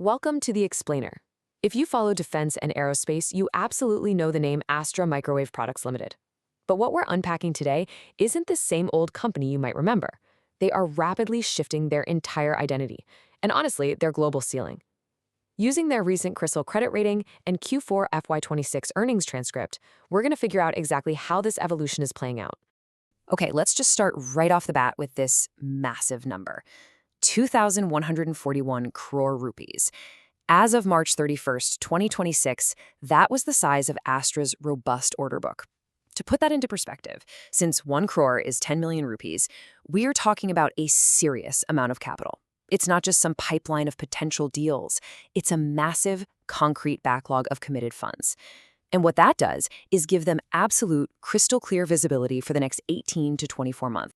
Welcome to The Explainer. If you follow defense and aerospace, you absolutely know the name Astra Microwave Products Ltd. But what we're unpacking today isn't the same old company you might remember. They are rapidly shifting their entire identity, and honestly, their global ceiling. Using their recent CRISIL credit rating and Q4 FY26 earnings transcript, we're going to figure out exactly how this evolution is playing out. Okay, let's just start right off the bat with this massive number. 2,141 crore rupees. As of March 31st, 2026, that was the size of Astra's robust order book. To put that into perspective, since 1 crore is 10 million rupees, we're talking about a serious amount of capital. It's not just some pipeline of potential deals. It's a massive, concrete backlog of committed funds. And what that does is give them absolute, crystal clear visibility for the next 18 to 24 months.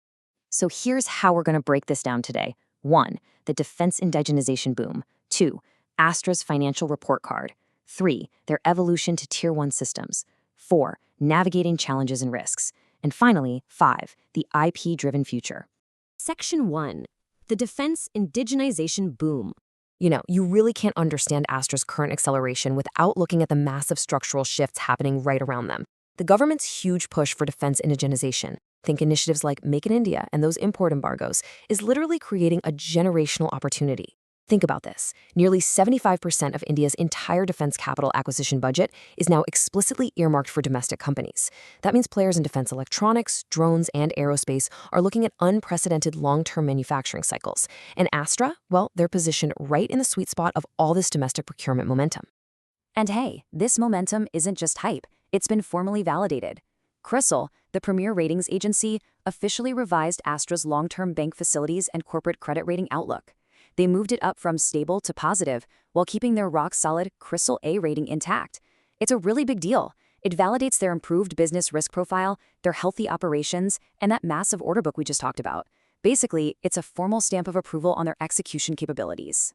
So here's how we're going to break this down today. 1. The defense indigenization boom. 2. Astra's financial report card. 3. Their evolution to Tier 1 systems. 4. Navigating challenges and risks. And finally, 5. The IP-driven future. Section 1. The defense indigenization boom. You really can't understand Astra's current acceleration without looking at the massive structural shifts happening right around them. The government's huge push for defense indigenization, think initiatives like Make in India and those import embargoes, is literally creating a generational opportunity. Think about this. Nearly 75% of India's entire defense capital acquisition budget is now explicitly earmarked for domestic companies. That means players in defense electronics, drones, and aerospace are looking at unprecedented long-term manufacturing cycles. And Astra, well, they're positioned right in the sweet spot of all this domestic procurement momentum. And hey, this momentum isn't just hype. It's been formally validated. CRISIL, the premier ratings agency, officially revised Astra's long-term bank facilities and corporate credit rating outlook. They moved it up from stable to positive while keeping their rock-solid CRISIL A rating intact. It's a really big deal. It validates their improved business risk profile, their healthy operations, and that massive order book we just talked about. Basically, it's a formal stamp of approval on their execution capabilities.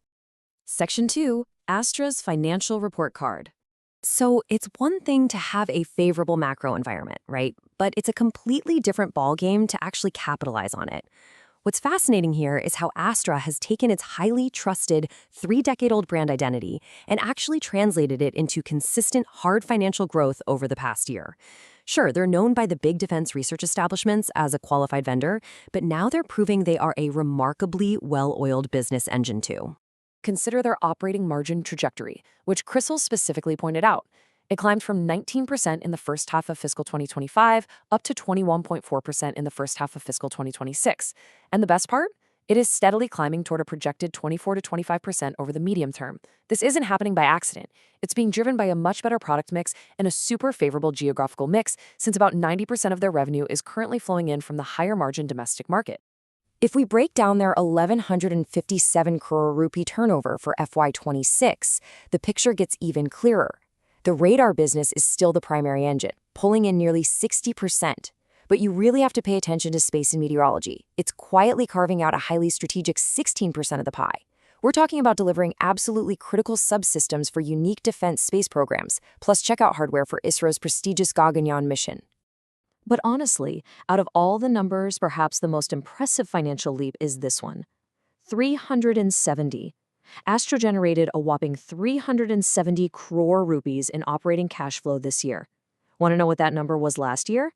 Section 2. Astra's financial report card. So it's one thing to have a favorable macro environment, right? But it's a completely different ballgame to actually capitalize on it. What's fascinating here is how Astra has taken its highly trusted, 3-decade-old brand identity and actually translated it into consistent, hard financial growth over the past year. Sure, they're known by the big defense research establishments as a qualified vendor, but now they're proving they are a remarkably well-oiled business engine too. Consider their operating margin trajectory, which CRISIL specifically pointed out. It climbed from 19% in the first half of fiscal 2025 up to 21.4% in the first half of fiscal 2026. And the best part? It is steadily climbing toward a projected 24 to 25% over the medium term. This isn't happening by accident. It's being driven by a much better product mix and a super favorable geographical mix, since about 90% of their revenue is currently flowing in from the higher margin domestic market. If we break down their 1,157 crore rupee turnover for FY26, the picture gets even clearer. The radar business is still the primary engine, pulling in nearly 60%. But you really have to pay attention to space and meteorology. It's quietly carving out a highly strategic 16% of the pie. We're talking about delivering absolutely critical subsystems for unique defense space programs, plus checkout hardware for ISRO's prestigious Gaganyaan mission. But honestly, out of all the numbers, perhaps the most impressive financial leap is this one. 370. Astra generated a whopping 370 crore rupees in operating cash flow this year. Want to know what that number was last year?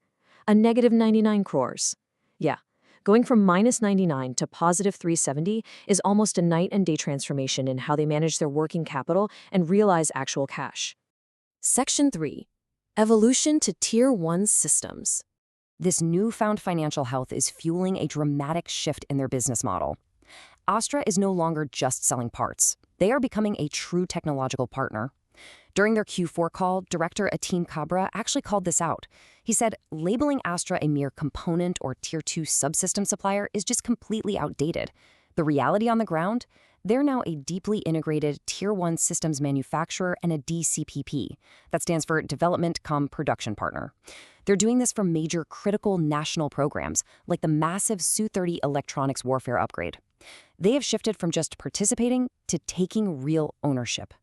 A negative 99 crores. Yeah, going from minus 99 to positive 370 is almost a night and day transformation in how they manage their working capital and realize actual cash. Section 3. Evolution to Tier 1 systems. This newfound financial health is fueling a dramatic shift in their business model. Astra is no longer just selling parts. They are becoming a true technological partner. During their Q4 call, Director Atim Kabra actually called this out. He said, labeling Astra a mere component or Tier 2 subsystem supplier is just completely outdated. The reality on the ground? They're now a deeply integrated Tier 1 systems manufacturer and a DCPP. That stands for Development Cum Production Partner. They're doing this for major critical national programs, like the massive Su-30 electronics warfare upgrade. They have shifted from just participating to taking real ownership.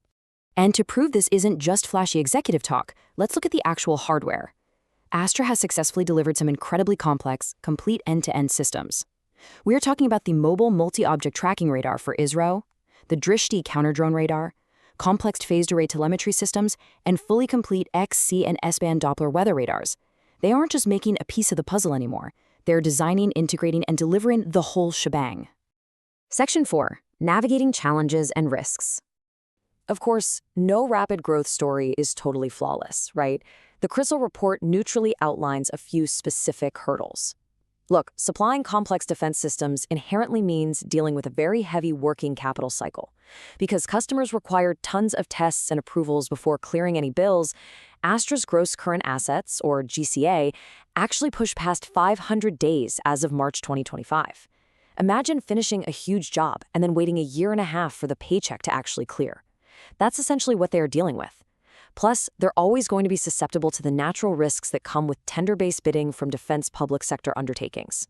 And to prove this isn't just flashy executive talk, let's look at the actual hardware. Astra has successfully delivered some incredibly complex, complete end-to-end systems. We're talking about the mobile multi-object tracking radar for ISRO, the Drishti counter-drone radar, complex phased array telemetry systems, and fully complete X, C, and S-band Doppler weather radars. They aren't just making a piece of the puzzle anymore. They're designing, integrating, and delivering the whole shebang. Section 4. Navigating challenges and risks. Of course, no rapid growth story is totally flawless, right? The CRISIL report neutrally outlines a few specific hurdles. Look, supplying complex defense systems inherently means dealing with a very heavy working capital cycle. Because customers require tons of tests and approvals before clearing any bills, Astra's gross current assets, or GCA, actually pushed past 500 days as of March 2025. Imagine finishing a huge job and then waiting a year and a half for the paycheck to actually clear. That's essentially what they are dealing with. Plus, they're always going to be susceptible to the natural risks that come with tender-based bidding from defense public sector undertakings.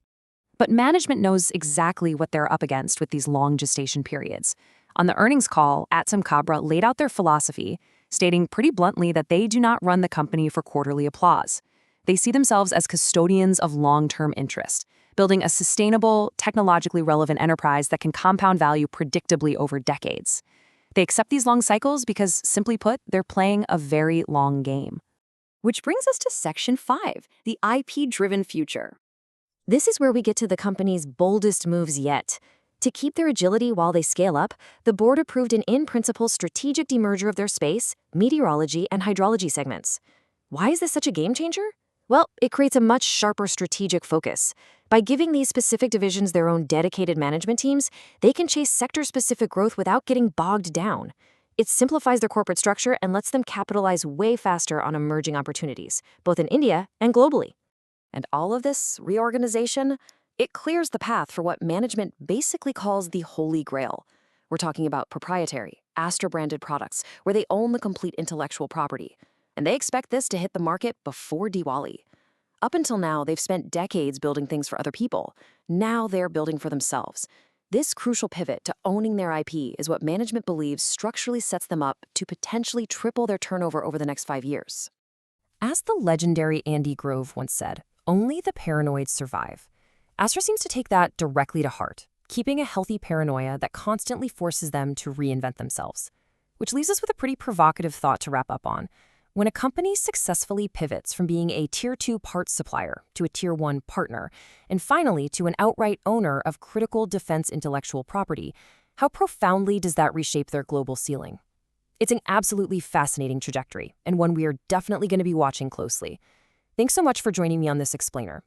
But management knows exactly what they're up against with these long gestation periods. On the earnings call, Atsam laid out their philosophy, stating pretty bluntly that they do not run the company for quarterly applause. They see themselves as custodians of long-term interest, building a sustainable, technologically relevant enterprise that can compound value predictably over decades. They accept these long cycles because, simply put, they're playing a very long game. Which brings us to Section 5, the IP-driven future. This is where we get to the company's boldest moves yet. To keep their agility while they scale up, the board approved an in-principle strategic demerger of their space, meteorology, and hydrology segments. Why is this such a game changer? Well, it creates a much sharper strategic focus. By giving these specific divisions their own dedicated management teams, they can chase sector-specific growth without getting bogged down. It simplifies their corporate structure and lets them capitalize way faster on emerging opportunities, both in India and globally. And all of this reorganization, it clears the path for what management basically calls the Holy Grail. We're talking about proprietary, Astra-branded products, where they own the complete intellectual property. And they expect this to hit the market before Diwali. Up until now, they've spent decades building things for other people. Now they're building for themselves. This crucial pivot to owning their IP is what management believes structurally sets them up to potentially triple their turnover over the next 5 years. As the legendary Andy Grove once said, only the paranoid survive. Astra seems to take that directly to heart, keeping a healthy paranoia that constantly forces them to reinvent themselves. Which leaves us with a pretty provocative thought to wrap up on. When a company successfully pivots from being a Tier 2 parts supplier to a Tier 1 partner, and finally to an outright owner of critical defense intellectual property, how profoundly does that reshape their global ceiling? It's an absolutely fascinating trajectory, and one we are definitely going to be watching closely. Thanks so much for joining me on this explainer.